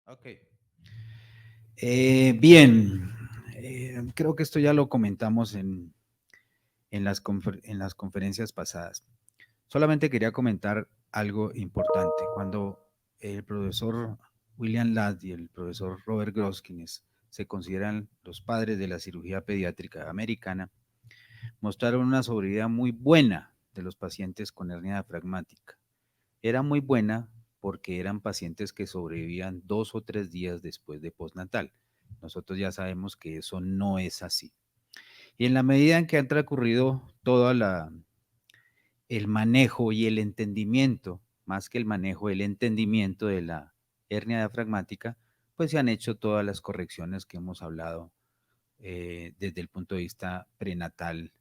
Ok. Bien, creo que esto ya lo comentamos en las conferencias pasadas. Solamente quería comentar algo importante. Cuando el profesor William Ladd y el profesor Robert Gross, quienes se consideran los padres de la cirugía pediátrica americana, mostraron una sobrevida muy buena de los pacientes con hernia diafragmática. Era muy buena porque eran pacientes que sobrevivían 2 o 3 días después de postnatal. Nosotros ya sabemos que eso no es así. Y en la medida en que han transcurrido todo el manejo y el entendimiento, más que el manejo, el entendimiento de la hernia diafragmática, pues se han hecho todas las correcciones que hemos hablado desde el punto de vista prenatal,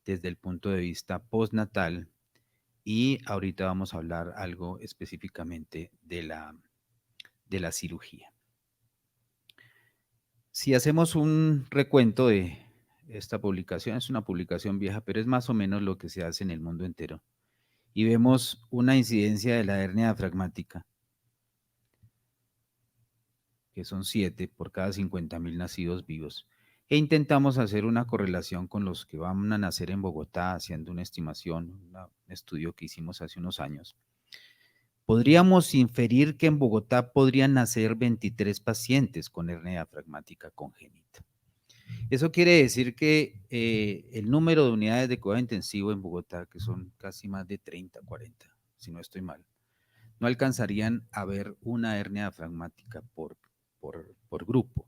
desde el punto de vista postnatal, y ahorita vamos a hablar algo específicamente de la cirugía. Si hacemos un recuento de esta publicación, es una publicación vieja, pero es más o menos lo que se hace en el mundo entero, y vemos una incidencia de la hernia diafragmática, que son 7 por cada 50.000 nacidos vivos, e intentamos hacer una correlación con los que van a nacer en Bogotá, haciendo una estimación, un estudio que hicimos hace unos años. Podríamos inferir que en Bogotá podrían nacer 23 pacientes con hernia diafragmática congénita. Eso quiere decir que el número de unidades de cuidado intensivo en Bogotá, que son casi más de 30, 40, si no estoy mal, no alcanzarían a ver una hernia diafragmática por grupo.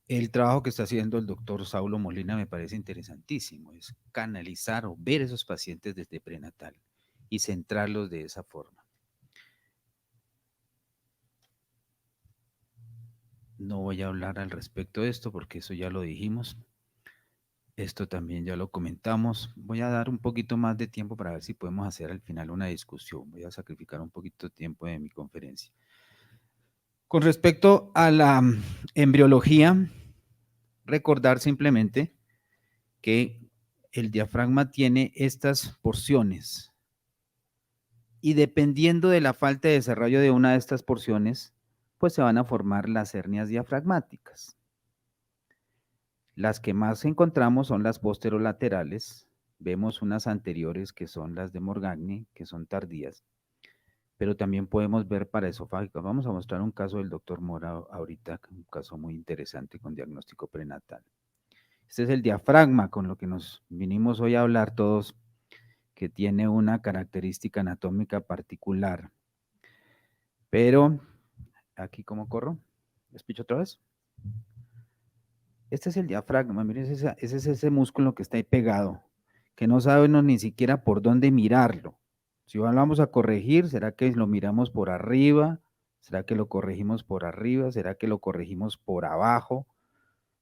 El trabajo que está haciendo el doctor Saulo Molina me parece interesantísimo, es canalizar o ver esos pacientes desde prenatal y centrarlos de esa forma. No voy a hablar al respecto de esto porque eso ya lo dijimos. Esto también ya lo comentamos. Voy a dar un poquito más de tiempo para ver si podemos hacer al final una discusión. Voy a sacrificar un poquito de tiempo de mi conferencia. Con respecto a la embriología, recordar simplemente que el diafragma tiene estas porciones y dependiendo de la falta de desarrollo de una de estas porciones, pues se van a formar las hernias diafragmáticas. Las que más encontramos son las posterolaterales. Vemos unas anteriores que son las de Morgagni, que son tardías, pero también podemos ver paraesofágicas. Vamos a mostrar un caso del doctor Mora ahorita, un caso muy interesante con diagnóstico prenatal. Este es el diafragma con lo que nos vinimos hoy a hablar todos, que tiene una característica anatómica particular. Pero, aquí cómo corro, ¿les picho otra vez? Este es el diafragma, miren, ese es ese músculo que está ahí pegado, que no sabemos ni siquiera por dónde mirarlo. Si lo vamos a corregir, ¿será que lo miramos por arriba? ¿Será que lo corregimos por arriba? ¿Será que lo corregimos por abajo?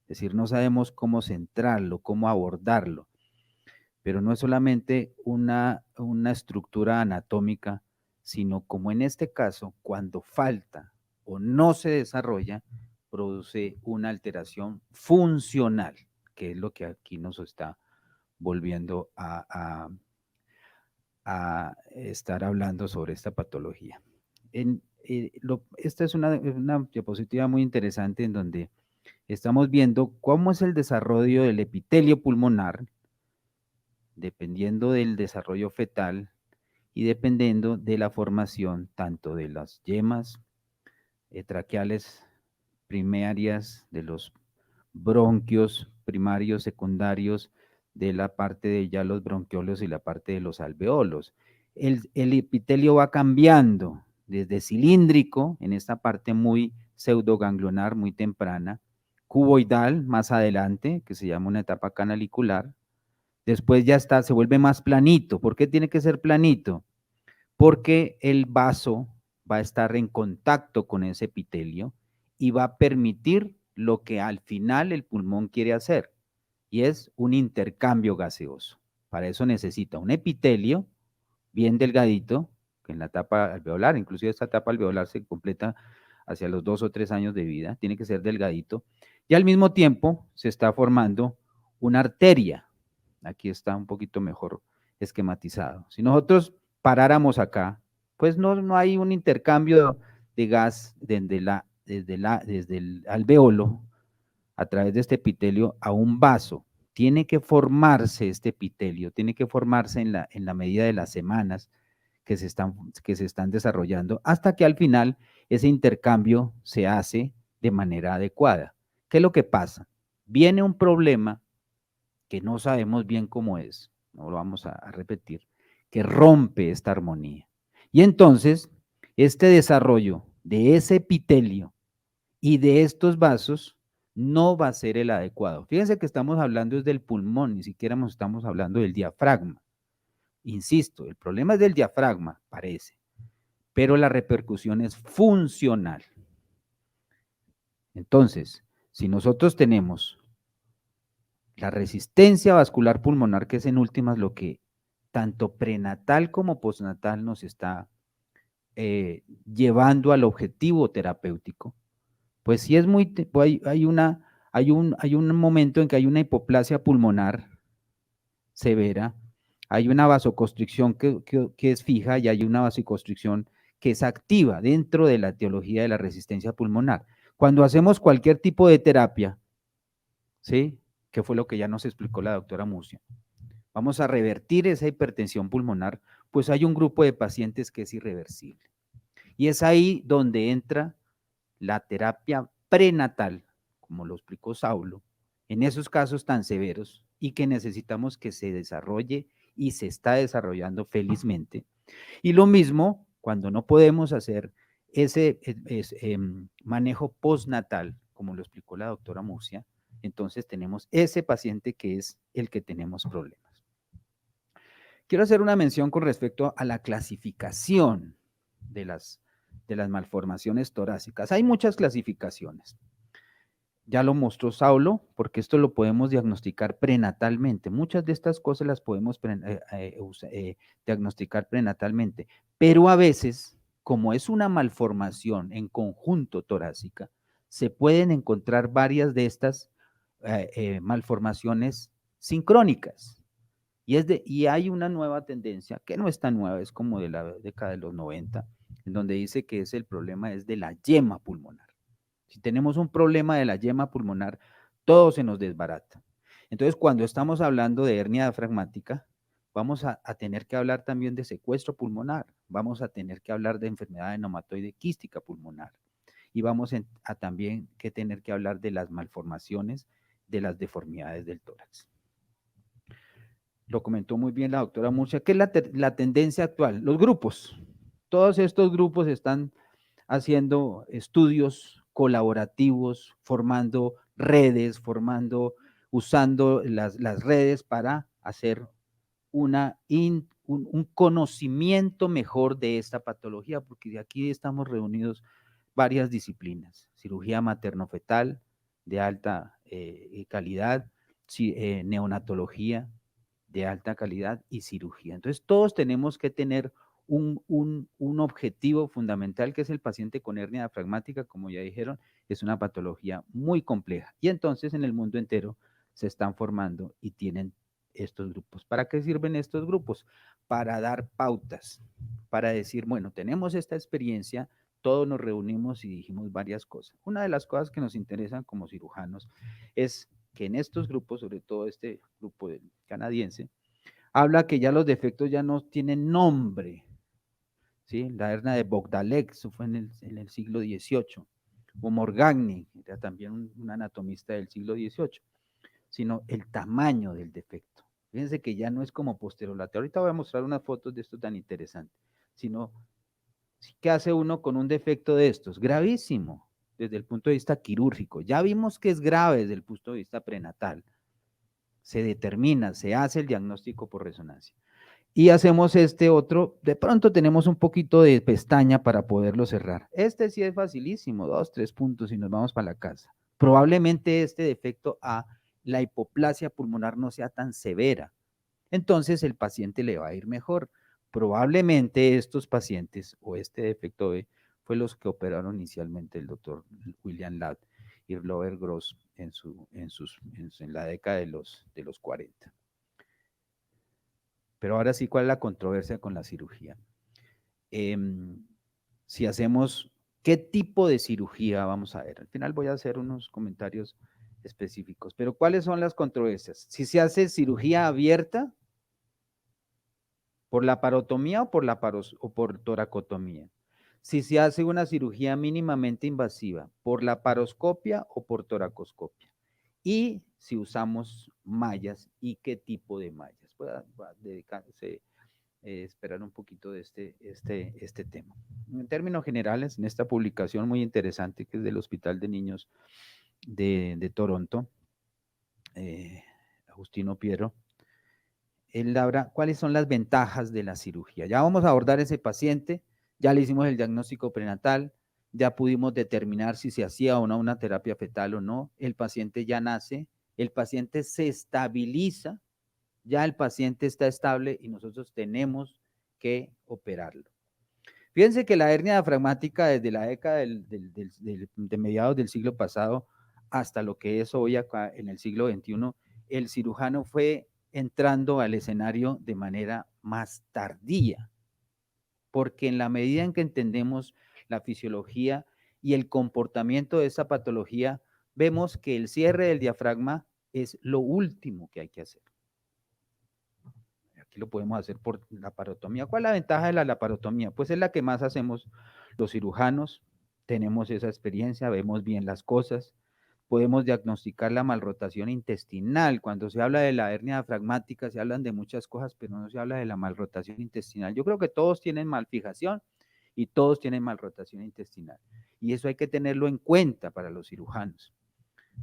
Es decir, no sabemos cómo centrarlo, cómo abordarlo. Pero no es solamente una estructura anatómica, sino como en este caso, cuando falta o no se desarrolla, produce una alteración funcional, que es lo que aquí nos está volviendo a estar hablando sobre esta patología. Esta es una diapositiva muy interesante en donde estamos viendo cómo es el desarrollo del epitelio pulmonar, dependiendo del desarrollo fetal y dependiendo de la formación tanto de las yemas traqueales primarias, de los bronquios primarios, secundarios, de la parte de ya los bronquiolos y la parte de los alveolos. El epitelio va cambiando desde cilíndrico, en esta parte muy pseudoganglionar, muy temprana, cuboidal más adelante, que se llama una etapa canalicular. Después ya está, se vuelve más planito. ¿Por qué tiene que ser planito? Porque el vaso va a estar en contacto con ese epitelio y va a permitir lo que al final el pulmón quiere hacer, y es un intercambio gaseoso. Para eso necesita un epitelio bien delgadito, que en la tapa alveolar, inclusive esta tapa alveolar se completa hacia los 2 o 3 años de vida, tiene que ser delgadito, y al mismo tiempo se está formando una arteria. Aquí está un poquito mejor esquematizado. Si nosotros paráramos acá, pues no hay un intercambio de gas desde el alveolo, a través de este epitelio, a un vaso. Tiene que formarse este epitelio, tiene que formarse en la medida de las semanas que se están desarrollando, hasta que al final ese intercambio se hace de manera adecuada. ¿Qué es lo que pasa? Viene un problema que no sabemos bien cómo es, no lo vamos a repetir, que rompe esta armonía. Y entonces, este desarrollo de ese epitelio y de estos vasos no va a ser el adecuado. Fíjense que estamos hablando del pulmón, ni siquiera estamos hablando del diafragma. Insisto, el problema es del diafragma, parece, pero la repercusión es funcional. Entonces, si nosotros tenemos la resistencia vascular pulmonar, que es en últimas lo que tanto prenatal como postnatal nos está llevando al objetivo terapéutico, pues sí es muy, hay un momento en que hay una hipoplasia pulmonar severa, hay una vasoconstricción que es fija y hay una vasoconstricción que es activa dentro de la etiología de la resistencia pulmonar. Cuando hacemos cualquier tipo de terapia, ¿sí? Que fue lo que ya nos explicó la doctora Murcia, vamos a revertir esa hipertensión pulmonar, pues hay un grupo de pacientes que es irreversible. Y es ahí donde entra la terapia prenatal, como lo explicó Saulo, en esos casos tan severos y que necesitamos que se desarrolle y se está desarrollando felizmente. Y lo mismo cuando no podemos hacer ese manejo postnatal, como lo explicó la doctora Murcia, entonces tenemos ese paciente que es el que tenemos problemas. Quiero hacer una mención con respecto a la clasificación de las malformaciones torácicas. Hay muchas clasificaciones. Ya lo mostró Saulo, porque esto lo podemos diagnosticar prenatalmente. Muchas de estas cosas las podemos diagnosticar prenatalmente, pero a veces, como es una malformación en conjunto torácica, se pueden encontrar varias de estas malformaciones sincrónicas. Y hay una nueva tendencia, que no es tan nueva, es como de la década de los 90, en donde dice que el problema es de la yema pulmonar. Si tenemos un problema de la yema pulmonar, todo se nos desbarata. Entonces, cuando estamos hablando de hernia diafragmática, vamos a tener que hablar también de secuestro pulmonar, vamos a tener que hablar de enfermedad de neumatoide quística pulmonar y vamos a también que tener que hablar de las malformaciones, de las deformidades del tórax. Lo comentó muy bien la doctora Murcia, ¿qué es la tendencia actual? Los grupos. Todos estos grupos están haciendo estudios colaborativos, formando redes, usando las redes para hacer un conocimiento mejor de esta patología, porque de aquí estamos reunidos varias disciplinas, cirugía materno-fetal de alta calidad, neonatología de alta calidad y cirugía. Entonces, todos tenemos que tener un objetivo fundamental, que es el paciente con hernia diafragmática, como ya dijeron, es una patología muy compleja. Y entonces en el mundo entero se están formando y tienen estos grupos. ¿Para qué sirven estos grupos? Para dar pautas, para decir, bueno, tenemos esta experiencia, todos nos reunimos y dijimos varias cosas. Una de las cosas que nos interesan como cirujanos es que en estos grupos, sobre todo este grupo canadiense, habla que ya los defectos ya no tienen nombre, ¿sí? La hernia de Bogdalek, eso fue en el siglo XVIII, o Morgagni, era también un anatomista del siglo XVIII, sino el tamaño del defecto. Fíjense que ya no es como posterolateral. Ahorita voy a mostrar unas fotos de esto tan interesante, sino ¿qué hace uno con un defecto de estos? Gravísimo desde el punto de vista quirúrgico. Ya vimos que es grave desde el punto de vista prenatal. Se determina, se hace el diagnóstico por resonancia. Y hacemos este otro, de pronto tenemos un poquito de pestaña para poderlo cerrar. Este sí es facilísimo, 2, 3 puntos y nos vamos para la casa. Probablemente este defecto a la hipoplasia pulmonar no sea tan severa. Entonces el paciente le va a ir mejor. Probablemente estos pacientes o este defecto B fue los que operaron inicialmente el doctor William Ladd y Robert Gross en la década de los 40. Pero ahora sí, ¿cuál es la controversia con la cirugía? Si hacemos ¿Qué tipo de cirugía vamos a ver? Al final voy a hacer unos comentarios específicos, pero ¿cuáles son las controversias? Si se hace cirugía abierta, ¿por la parotomía o o por toracotomía? Si se hace una cirugía mínimamente invasiva, ¿por la paroscopia o por toracoscopia? Y si usamos mallas y qué tipo de mallas. Voy a dedicarse, esperar un poquito de este tema. En términos generales, en esta publicación muy interesante que es del Hospital de Niños de Toronto, Agustino Piero, él habla cuáles son las ventajas de la cirugía. Ya vamos a abordar ese paciente, ya le hicimos el diagnóstico prenatal, ya pudimos determinar si se hacía o no una terapia fetal o no, el paciente ya nace, el paciente se estabiliza, ya el paciente está estable y nosotros tenemos que operarlo. Fíjense que la hernia diafragmática desde la década de mediados del siglo pasado hasta lo que es hoy acá en el siglo XXI, el cirujano fue entrando al escenario de manera más tardía, porque en la medida en que entendemos la fisiología y el comportamiento de esa patología, vemos que el cierre del diafragma es lo último que hay que hacer. Aquí lo podemos hacer por laparotomía. ¿Cuál es la ventaja de la laparotomía? Pues es la que más hacemos los cirujanos, tenemos esa experiencia, vemos bien las cosas, podemos diagnosticar la malrotación intestinal. Cuando se habla de la hernia diafragmática, se hablan de muchas cosas, pero no se habla de la malrotación intestinal. Yo creo que todos tienen malfijación y todos tienen malrotación intestinal. Y eso hay que tenerlo en cuenta para los cirujanos,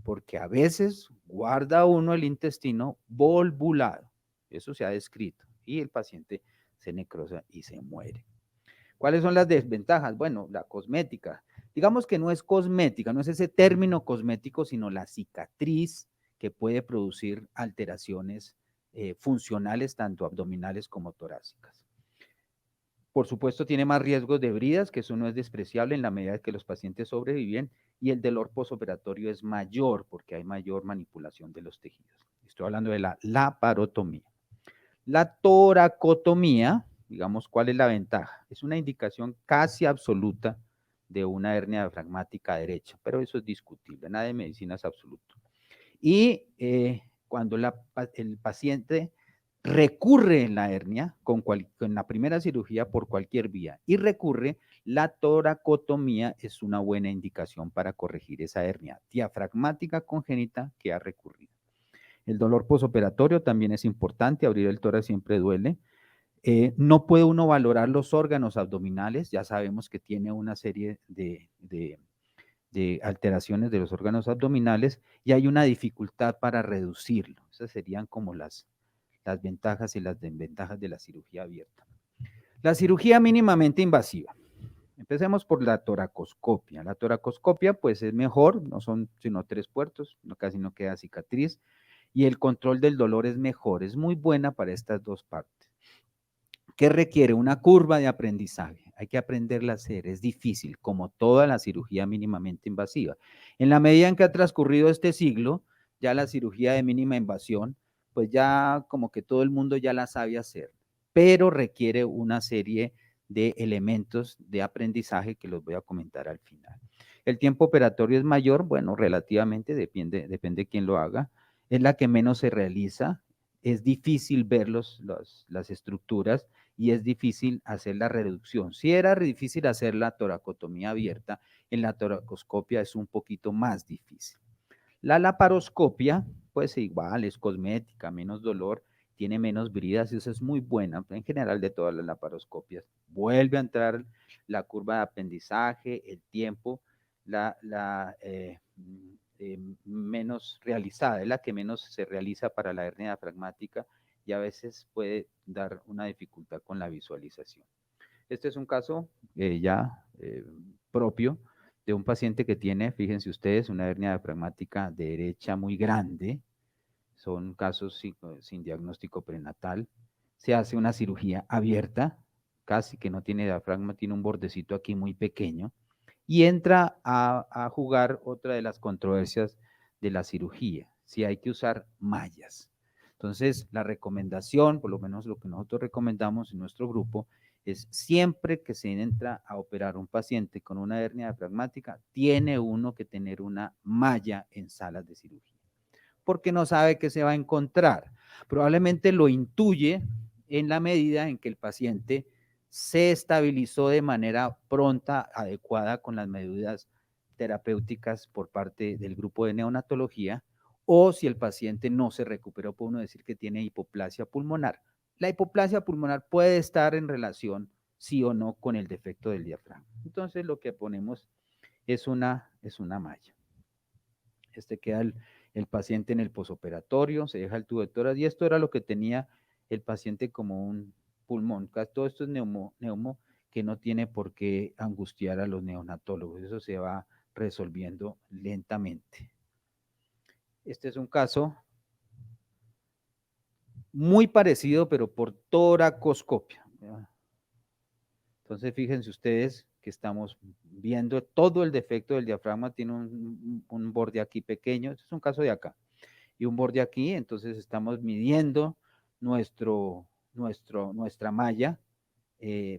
porque a veces guarda uno el intestino volvulado. Eso se ha descrito y el paciente se necrosa y se muere. ¿Cuáles son las desventajas? Bueno, la cosmética. Digamos que no es cosmética, no es ese término cosmético, sino la cicatriz que puede producir alteraciones funcionales, tanto abdominales como torácicas. Por supuesto, tiene más riesgos de bridas, que eso no es despreciable en la medida que los pacientes sobreviven, y el dolor posoperatorio es mayor porque hay mayor manipulación de los tejidos. Estoy hablando de la laparotomía. La toracotomía, digamos, ¿cuál es la ventaja? Es una indicación casi absoluta de una hernia diafragmática derecha, pero eso es discutible, nada de medicina es absoluto. Y cuando el paciente recurre en la hernia con la primera cirugía por cualquier vía y recurre, la toracotomía es una buena indicación para corregir esa hernia diafragmática congénita que ha recurrido. El dolor posoperatorio también es importante, abrir el tórax siempre duele. No puede uno valorar los órganos abdominales, ya sabemos que tiene una serie de alteraciones de los órganos abdominales y hay una dificultad para reducirlo. Esas serían como las ventajas y las desventajas de la cirugía abierta. La cirugía mínimamente invasiva. Empecemos por la toracoscopia. La toracoscopia pues es mejor, no son sino 3 puertos, casi no queda cicatriz y el control del dolor es mejor, es muy buena para estas dos partes. ¿Qué requiere? Una curva de aprendizaje. Hay que aprenderla a hacer, es difícil, como toda la cirugía mínimamente invasiva. En la medida en que ha transcurrido este siglo, ya la cirugía de mínima invasión, pues ya como que todo el mundo ya la sabe hacer, pero requiere una serie de elementos de aprendizaje que los voy a comentar al final. El tiempo operatorio es mayor, bueno, relativamente, depende de quién lo haga, es la que menos se realiza, es difícil ver las estructuras, y es difícil hacer la reducción. Si era difícil hacer la toracotomía abierta, en la toracoscopia es un poquito más difícil. La laparoscopia, pues igual, es cosmética, menos dolor, tiene menos bridas, y eso es muy buena, en general de todas las laparoscopias. Vuelve a entrar la curva de aprendizaje, el tiempo, menos realizada, es la que menos se realiza para la hernia diafragmática y a veces puede dar una dificultad con la visualización. Este es un caso propio de un paciente que tiene, fíjense ustedes, una hernia diafragmática derecha muy grande. Son casos sin diagnóstico prenatal. Se hace una cirugía abierta, casi que no tiene diafragma, tiene un bordecito aquí muy pequeño, y entra a jugar otra de las controversias de la cirugía, si hay que usar mallas. Entonces, la recomendación, por lo menos lo que nosotros recomendamos en nuestro grupo, es siempre que se entra a operar un paciente con una hernia diafragmática, tiene uno que tener una malla en salas de cirugía, porque no sabe qué se va a encontrar. Probablemente lo intuye en la medida en que el paciente se estabilizó de manera pronta, adecuada con las medidas terapéuticas por parte del grupo de neonatología, o si el paciente no se recuperó, puede uno decir que tiene hipoplasia pulmonar. La hipoplasia pulmonar puede estar en relación, sí o no, con el defecto del diafragma. Entonces lo que ponemos es una malla. Queda el paciente en el posoperatorio, se deja el tubo de tórax, y esto era lo que tenía el paciente como un pulmón. Todo esto es neumo que no tiene por qué angustiar a los neonatólogos, eso se va resolviendo lentamente. Este es un caso muy parecido, pero por toracoscopia. Entonces, fíjense ustedes que estamos viendo todo el defecto del diafragma, tiene un borde aquí pequeño, este es un caso de acá, y un borde aquí, entonces estamos midiendo nuestra malla,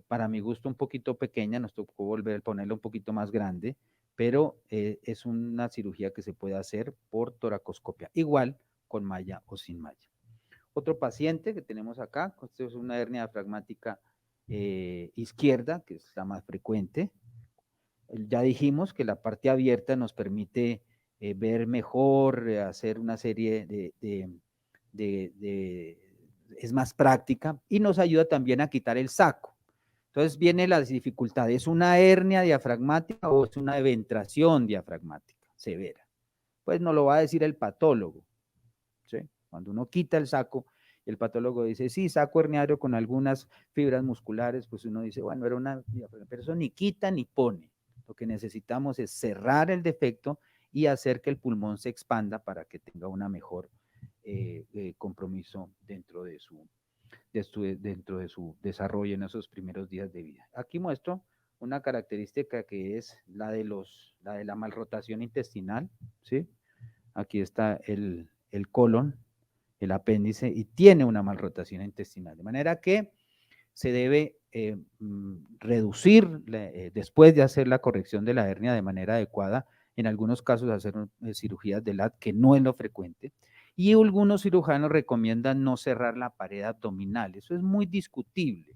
para mi gusto un poquito pequeña, nos tocó volver a ponerla un poquito más grande, pero es una cirugía que se puede hacer por toracoscopia, igual con malla o sin malla. Otro paciente que tenemos acá, esto es una hernia diafragmática izquierda, que es la más frecuente. Ya dijimos que la parte abierta nos permite ver mejor, hacer una serie es más práctica y nos ayuda también a quitar el saco. Entonces viene la dificultad, ¿es una hernia diafragmática o es una eventración diafragmática severa? Pues nos lo va a decir el patólogo, ¿sí? Cuando uno quita el saco, el patólogo dice, sí, saco herniario con algunas fibras musculares, pues uno dice, bueno, era una diafragma, pero eso ni quita ni pone. Lo que necesitamos es cerrar el defecto y hacer que el pulmón se expanda para que tenga una mejor compromiso dentro de su desarrollo en esos primeros días de vida. Aquí muestro una característica que es la de la malrotación intestinal, ¿sí? Aquí está el colon, el apéndice, y tiene una malrotación intestinal, de manera que se debe reducir después de hacer la corrección de la hernia de manera adecuada, en algunos casos hacer cirugías de LAD, que no es lo frecuente, y algunos cirujanos recomiendan no cerrar la pared abdominal, eso es muy discutible,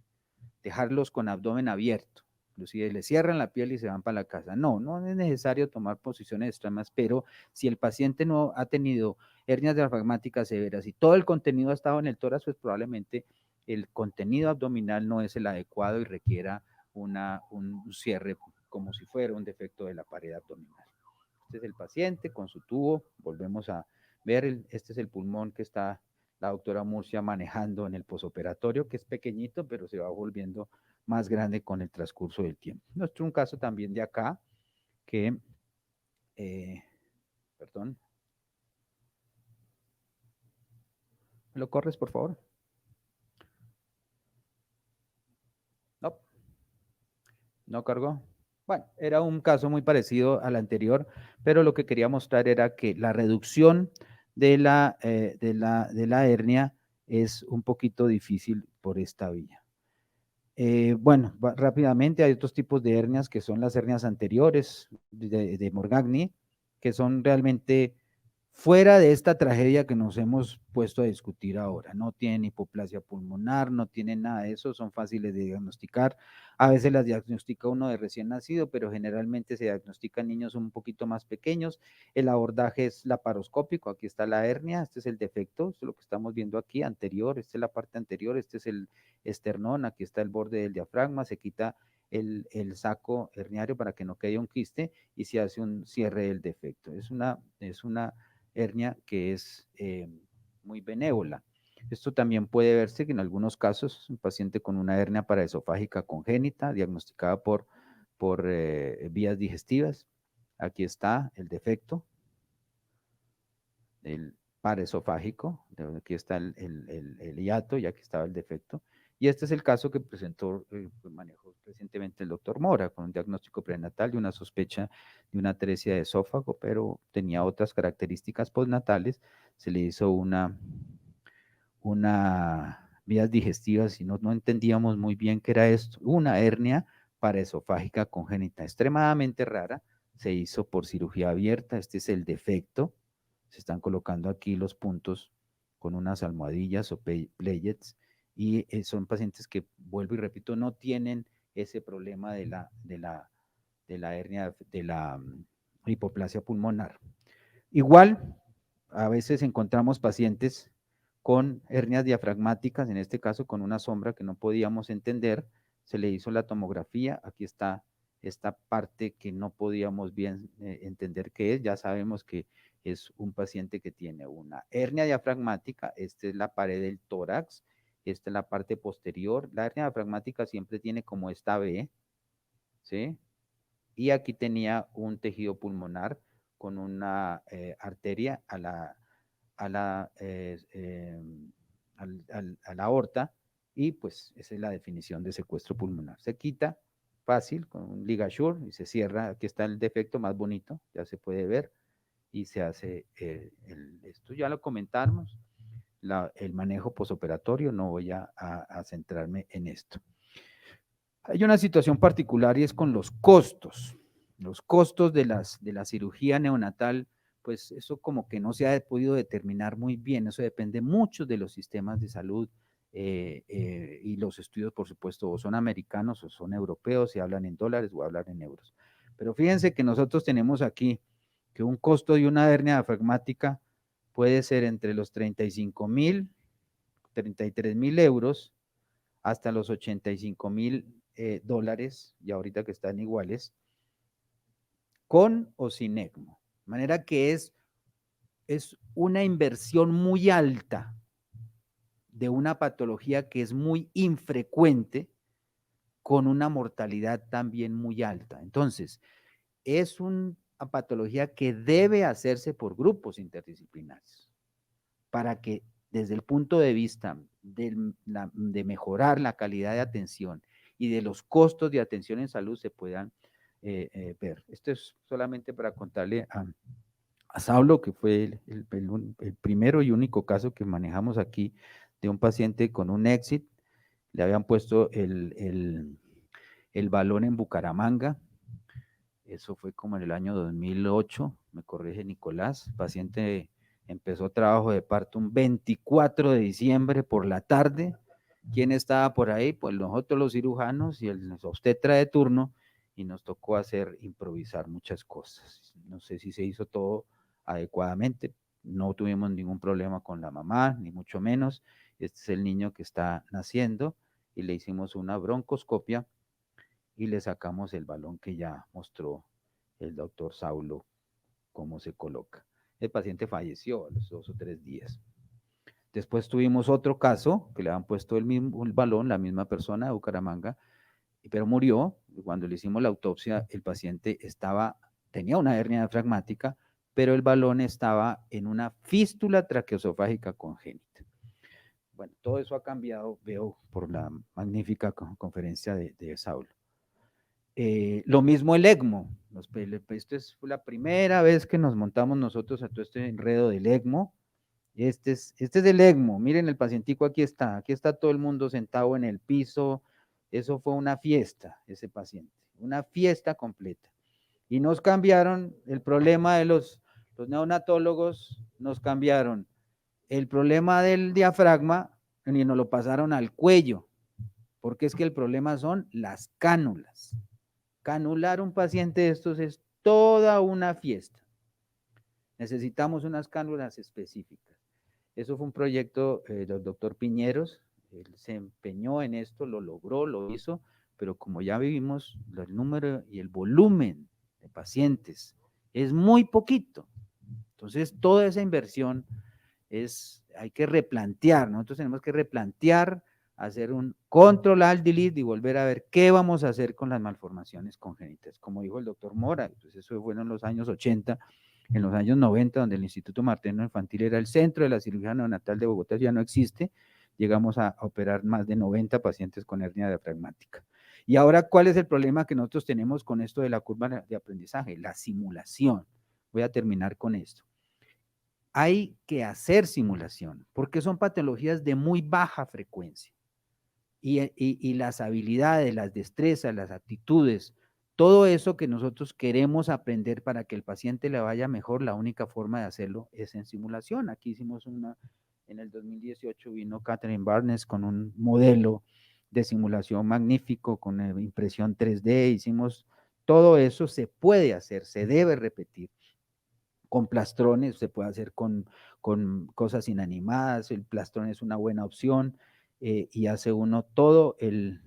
dejarlos con abdomen abierto, inclusive le cierran la piel y se van para la casa. No es necesario tomar posiciones extremas, pero si el paciente no ha tenido hernias diafragmáticas severas y todo el contenido ha estado en el tórax, pues probablemente el contenido abdominal no es el adecuado y requiera un cierre como si fuera un defecto de la pared abdominal. Este es el paciente con su tubo, volvemos a ver, este es el pulmón que está la doctora Murcia manejando en el posoperatorio, que es pequeñito, pero se va volviendo más grande con el transcurso del tiempo. Nuestro un caso también de acá, que, perdón, ¿me lo corres, por favor? No, no cargó. Bueno, era un caso muy parecido al anterior, pero lo que quería mostrar era que la reducción de la hernia es un poquito difícil por esta vía. Bueno, rápidamente hay otros tipos de hernias que son las hernias anteriores de Morgagni, que son realmente fuera de esta tragedia que nos hemos puesto a discutir ahora. No tienen hipoplasia pulmonar, no tienen nada de eso, son fáciles de diagnosticar. A veces las diagnostica uno de recién nacido, pero generalmente se diagnostican niños un poquito más pequeños. El abordaje es laparoscópico, aquí está la hernia, este es el defecto, esto es lo que estamos viendo aquí, anterior, esta es la parte anterior, este es el esternón, aquí está el borde del diafragma, se quita el saco herniario para que no quede un quiste y se hace un cierre del defecto. Es una hernia que es muy benévola. Esto también puede verse que en algunos casos un paciente con una hernia paraesofágica congénita diagnosticada por vías digestivas. Aquí está el defecto, el paraesofágico, aquí está el hiato y aquí estaba el defecto. Y este es el caso que presentó, manejó recientemente el doctor Mora, con un diagnóstico prenatal y una sospecha de una atresia de esófago, pero tenía otras características postnatales. Se le hizo una vías digestivas y no entendíamos muy bien qué era esto. Una hernia paraesofágica congénita extremadamente rara, se hizo por cirugía abierta, este es el defecto, se están colocando aquí los puntos con unas almohadillas o playets y son pacientes que, vuelvo y repito, no tienen ese problema de la hernia, de la hipoplasia pulmonar. Igual, a veces encontramos pacientes con hernias diafragmáticas, en este caso con una sombra que no podíamos entender, se le hizo la tomografía, aquí está esta parte que no podíamos bien entender qué es, ya sabemos que es un paciente que tiene una hernia diafragmática, esta es la pared del tórax, esta es la parte posterior, la hernia diafragmática siempre tiene como esta V, ¿sí? Y aquí tenía un tejido pulmonar con una arteria a la, a la aorta y pues esa es la definición de secuestro pulmonar. Se quita fácil con un ligasure y se cierra. Aquí está el defecto más bonito, ya se puede ver y se hace esto. Ya lo comentamos, el manejo posoperatorio, no voy a centrarme en esto. Hay una situación particular y es con los costos. Los costos de la cirugía neonatal, pues eso como que no se ha podido determinar muy bien, eso depende mucho de los sistemas de salud y los estudios, por supuesto, o son americanos o son europeos, si hablan en dólares o hablan en euros. Pero fíjense que nosotros tenemos aquí que un costo de una hernia diafragmática puede ser entre los 35.000, 33.000 euros hasta los 85.000 dólares, y ahorita que están iguales, con o sin ECMO. De manera que es una inversión muy alta de una patología que es muy infrecuente con una mortalidad también muy alta. Entonces, es una patología que debe hacerse por grupos interdisciplinarios para que desde el punto de vista de mejorar la calidad de atención y de los costos de atención en salud se puedan ver. Esto es solamente para contarle a Saulo, que fue el primero y único caso que manejamos aquí de un paciente con un exit. Le habían puesto el balón en Bucaramanga. Eso fue como en el año 2008, me corrige Nicolás. El paciente empezó trabajo de parto un 24 de diciembre por la tarde. ¿Quién estaba por ahí? Pues nosotros los cirujanos y el obstetra de turno, y nos tocó improvisar muchas cosas. No sé si se hizo todo adecuadamente, no tuvimos ningún problema con la mamá, ni mucho menos. Este es el niño que está naciendo y le hicimos una broncoscopia y le sacamos el balón que ya mostró el doctor Saulo cómo se coloca. El paciente falleció a los 2 o 3 días. Después tuvimos otro caso que le han puesto el balón, la misma persona de Bucaramanga, pero murió. Cuando le hicimos la autopsia, el paciente tenía una hernia diafragmática, pero el balón estaba en una fístula traqueosofágica congénita. Bueno, todo eso ha cambiado, veo, por la magnífica conferencia de Saulo. Lo mismo el ECMO. Esto fue la primera vez que nos montamos nosotros a todo este enredo del ECMO. Este es el ECMO. Miren, el pacientico aquí está todo el mundo sentado en el piso. Eso fue una fiesta, ese paciente, una fiesta completa. Y nos cambiaron el problema de los neonatólogos, nos cambiaron el problema del diafragma y nos lo pasaron al cuello, porque es que el problema son las cánulas. Canular un paciente de estos es toda una fiesta. Necesitamos unas cánulas específicas. Eso fue un proyecto del doctor Piñeros, él se empeñó en esto, lo logró, lo hizo, pero como ya vivimos, el número y el volumen de pacientes es muy poquito. Entonces, toda esa inversión hay que replantear, nosotros tenemos que replantear, hacer un control alt delete y volver a ver qué vamos a hacer con las malformaciones congénitas. Como dijo el doctor Mora, pues eso fue en los años 80, en los años 90, donde el Instituto Materno Infantil era el centro de la cirugía neonatal de Bogotá, ya no existe, llegamos a operar más de 90 pacientes con hernia diafragmática. Y ahora, ¿cuál es el problema que nosotros tenemos con esto de la curva de aprendizaje? La simulación. Voy a terminar con esto. hay que hacer simulación, porque son patologías de muy baja frecuencia. Y las habilidades, las destrezas, las actitudes, todo eso que nosotros queremos aprender para que el paciente le vaya mejor, la única forma de hacerlo es en simulación. Aquí hicimos en el 2018 vino Catherine Barnes con un modelo de simulación magnífico, con impresión 3D, hicimos todo eso, se puede hacer, se debe repetir con plastrones, se puede hacer con cosas inanimadas, el plastrón es una buena opción y hace uno todo el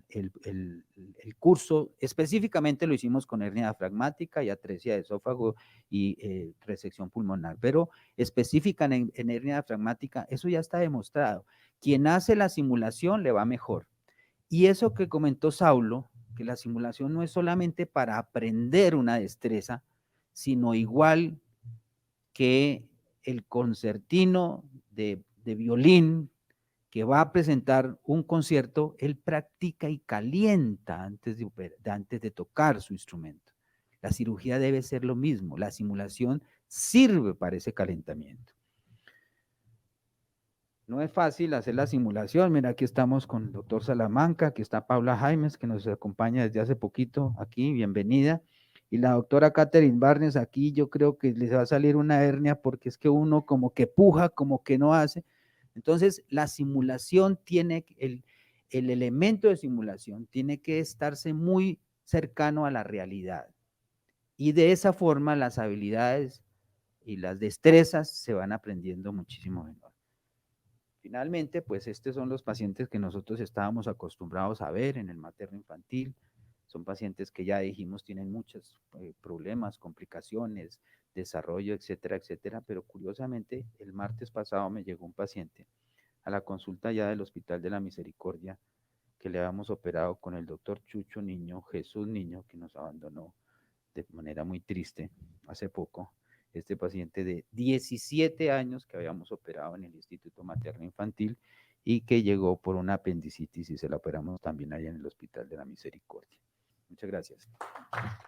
curso, específicamente lo hicimos con hernia diafragmática y atresia de esófago y resección pulmonar, pero específica en hernia diafragmática, eso ya está demostrado. Quien hace la simulación le va mejor. Y eso que comentó Saulo, que la simulación no es solamente para aprender una destreza, sino igual que el concertino de violín que va a presentar un concierto, él practica y calienta antes de tocar su instrumento. La cirugía debe ser lo mismo, la simulación sirve para ese calentamiento. No es fácil hacer la simulación, mira, aquí estamos con el doctor Salamanca, aquí está Paula Jaimes, que nos acompaña desde hace poquito aquí, bienvenida. Y la doctora Catherine Barnes aquí, yo creo que les va a salir una hernia porque es que uno como que puja, como que no hace. Entonces, la simulación tiene, el elemento de simulación tiene que estarse muy cercano a la realidad. Y de esa forma las habilidades y las destrezas se van aprendiendo muchísimo mejor. Finalmente, pues estos son los pacientes que nosotros estábamos acostumbrados a ver en el materno infantil. Son pacientes que ya dijimos tienen muchos problemas, complicaciones, desarrollo, etcétera, etcétera. Pero curiosamente, el martes pasado me llegó un paciente a la consulta ya del Hospital de la Misericordia que le habíamos operado con el doctor Chucho Niño, Jesús Niño, que nos abandonó de manera muy triste hace poco. Este paciente de 17 años que habíamos operado en el Instituto Materno Infantil y que llegó por una apendicitis y se la operamos también allá en el Hospital de la Misericordia. Muchas gracias.